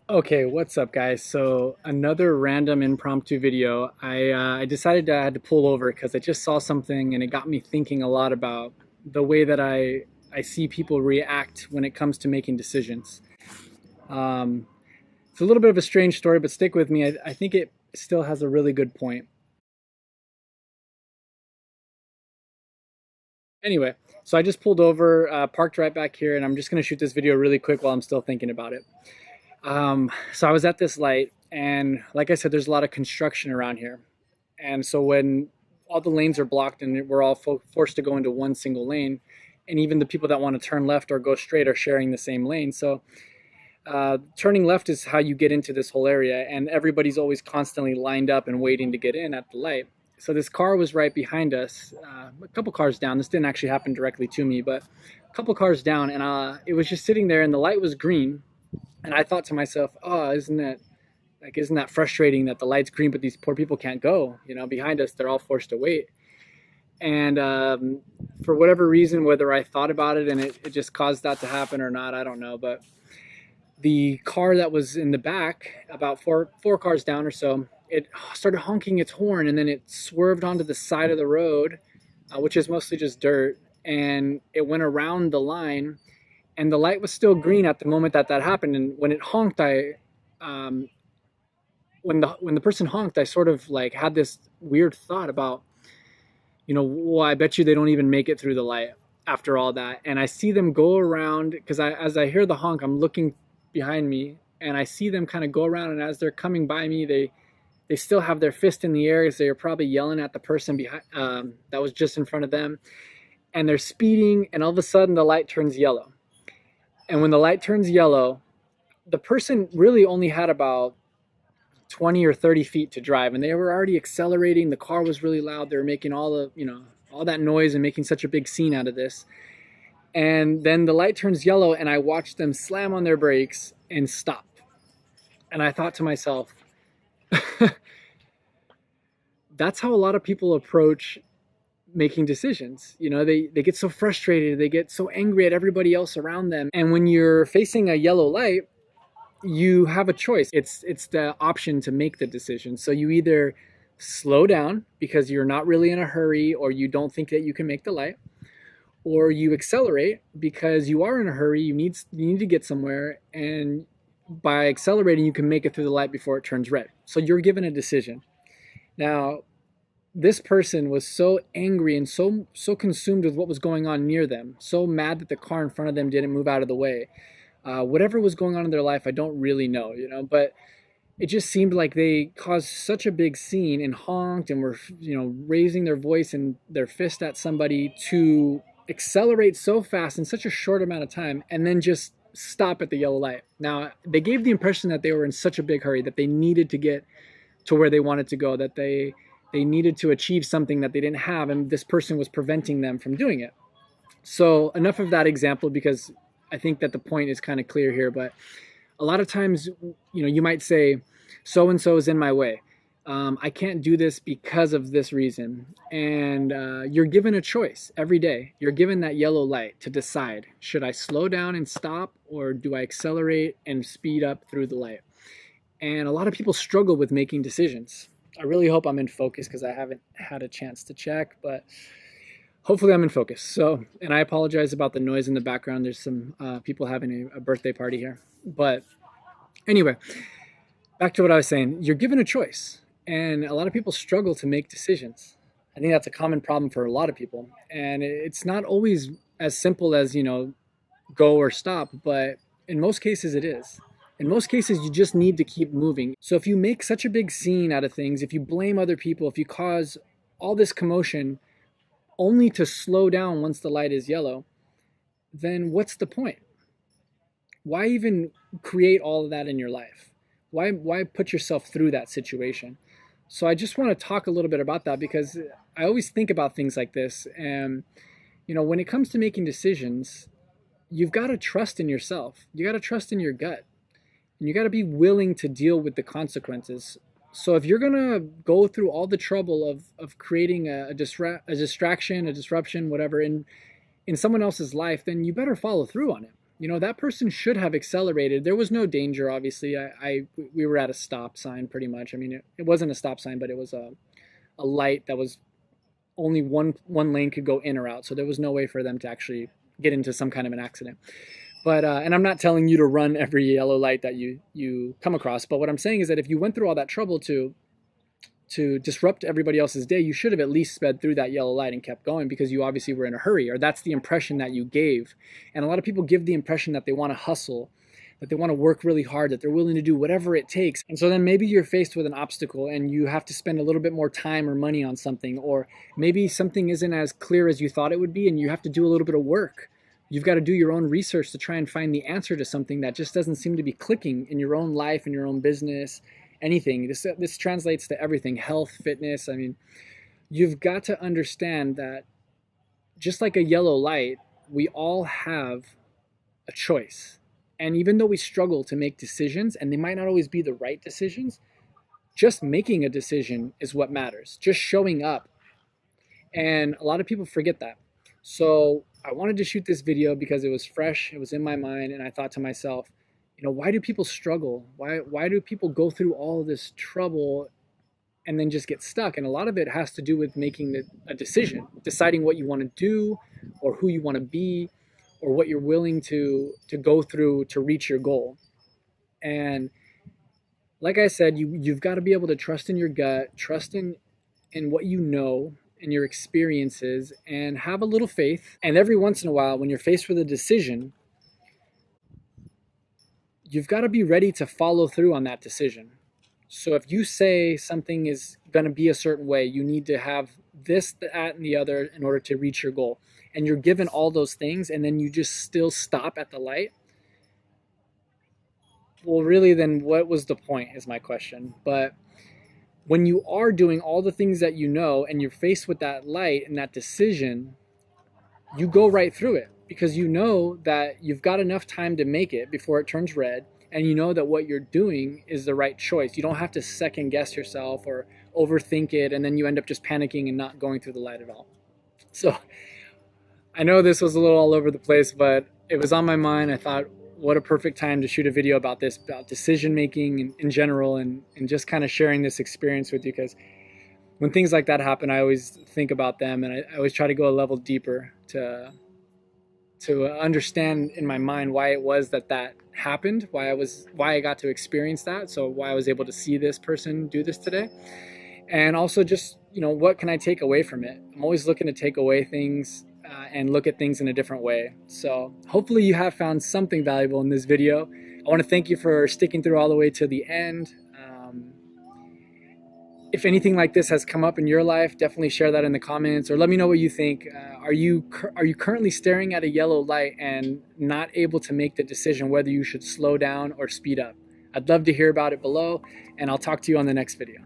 Okay, what's up, guys? So another random impromptu video. I decided I had to pull over because I just saw something and it got me thinking a lot about the way that I see people react when it comes to making decisions. Um, it's a little bit of a strange story, but stick with me. I think it still has a really good point. Anyway, so I just pulled over, parked right back here, and I'm just going to shoot this video really quick while I'm still thinking about it. So I was at this light, and like I said, there's a lot of construction around here. And so when all the lanes are blocked and we're all forced to go into one single lane, and even the people that want to turn left or go straight are sharing the same lane. So turning left is how you get into this whole area, and everybody's always constantly lined up and waiting to get in at the light. So this car was right behind us, a couple cars down. This didn't actually happen directly to me, but a couple cars down, and it was just sitting there, and the light was green. And I thought to myself, oh, isn't that frustrating that the light's green, but these poor people can't go? You know, behind us, they're all forced to wait. And for whatever reason, whether I thought about it and it just caused that to happen or not, I don't know. But the car that was in the back, about four cars down or so, it started honking its horn, and then it swerved onto the side of the road, which is mostly just dirt, and it went around the line, and the light was still green at the moment that that happened. And when it honked, um, when the person honked, I sort of like had this weird thought about, well, I bet you they don't even make it through the light after all that. And I see them go around because as I hear the honk, I'm looking behind me, and I see them kind of go around. And as they're coming by me, they still have their fist in the air as they are probably yelling at the person behind that was just in front of them. And they're speeding, and all of a sudden the light turns yellow. And when the light turns yellow, the person really only had about 20 or 30 feet to drive, and they were already accelerating. The car was really loud. They were making all that noise and making such a big scene out of this. And then the light turns yellow, and I watched them slam on their brakes and stop. And I thought to myself, that's how a lot of people approach making decisions. They get so frustrated, they get so angry at everybody else around them. And when you're facing a yellow light, you have a choice. It's the option to make the decision. So you either slow down because you're not really in a hurry, or you don't think that you can make the light, or you accelerate because you are in a hurry, you need to get somewhere, and by accelerating you can make it through the light before it turns red. So you're given a decision. Now, this person was so angry and so consumed with what was going on near them, so mad that the car in front of them didn't move out of the way. Whatever was going on in their life, I don't really know, but it just seemed like they caused such a big scene and honked and were, raising their voice and their fist at somebody to accelerate so fast in such a short amount of time and then just stop at the yellow light. Now, they gave the impression that they were in such a big hurry, that they needed to get to where they wanted to go, that they needed to achieve something that they didn't have, and this person was preventing them from doing it. So enough of that example, because I think that the point is kind of clear here. But a lot of times, you might say, so and so is in my way. I can't do this because of this reason. And you're given a choice every day. You're given that yellow light to decide, should I slow down and stop, or do I accelerate and speed up through the light? And a lot of people struggle with making decisions. I really hope I'm in focus because I haven't had a chance to check, but hopefully I'm in focus. So, and I apologize about the noise in the background. There's some people having a birthday party here. But anyway, back to what I was saying. You're given a choice, and a lot of people struggle to make decisions. I think that's a common problem for a lot of people. And it's not always as simple as, go or stop, but in most cases it is. In most cases, you just need to keep moving. So if you make such a big scene out of things, if you blame other people, if you cause all this commotion only to slow down once the light is yellow, then what's the point? Why even create all of that in your life? Why put yourself through that situation? So I just want to talk a little bit about that, because I always think about things like this. And, when it comes to making decisions, you've got to trust in yourself. You got to trust in your gut. And you got to be willing to deal with the consequences. So if you're going to go through all the trouble of creating a distraction, a disruption, whatever, in someone else's life, then you better follow through on it. you know, that person should have accelerated. There was no danger, obviously. We were at a stop sign pretty much. I mean, it wasn't a stop sign, but it was a light that was only one lane could go in or out. So there was no way for them to actually get into some kind of an accident. But and I'm not telling you to run every yellow light that you come across. But what I'm saying is that if you went through all that trouble to disrupt everybody else's day, you should have at least sped through that yellow light and kept going, because you obviously were in a hurry, or that's the impression that you gave. And a lot of people give the impression that they want to hustle, that they want to work really hard, that they're willing to do whatever it takes. And so then maybe you're faced with an obstacle and you have to spend a little bit more time or money on something, or maybe something isn't as clear as you thought it would be and you have to do a little bit of work. You've got to do your own research to try and find the answer to something that just doesn't seem to be clicking in your own life, in your own business, anything. This translates to everything, health, fitness. I mean, you've got to understand that just like a yellow light, we all have a choice. And even though we struggle to make decisions, and they might not always be the right decisions, just making a decision is what matters. Just showing up. And a lot of people forget that. So I wanted to shoot this video because it was fresh, it was in my mind, and I thought to myself, you know, why do people struggle? Why do people go through all of this trouble and then just get stuck? And a lot of it has to do with making a decision, deciding what you want to do, or who you want to be, or what you're willing to go through to reach your goal. And like I said, you've got to be able to trust in your gut, trust in what you know, and your experiences, and have a little faith. And every once in a while, when you're faced with a decision, you've got to be ready to follow through on that decision. So if you say something is going to be a certain way, you need to have this, that, and the other in order to reach your goal, and you're given all those things, and then you just still stop at the light, well, really, then what was the point is my question. But when you are doing all the things that you know and you're faced with that light and that decision, you go right through it, because you know that you've got enough time to make it before it turns red, and you know that what you're doing is the right choice. You don't have to second guess yourself or overthink it, and then you end up just panicking and not going through the light at all. So I know this was a little all over the place, but it was on my mind. I thought, what a perfect time to shoot a video about this, about decision making in general, and just kind of sharing this experience with you, because when things like that happen, I always think about them, and I always try to go a level deeper to understand in my mind why it was that happened, why I got to experience that, so why I was able to see this person do this today. And also just, you know, what can I take away from it? I'm always looking to take away things and look at things in a different way. So hopefully you have found something valuable in this video. I want to thank you for sticking through all the way to the end. If anything like this has come up in your life, definitely share that in the comments, or let me know what you think. Are you currently staring at a yellow light and not able to make the decision whether you should slow down or speed up? I'd love to hear about it below, and I'll talk to you on the next video.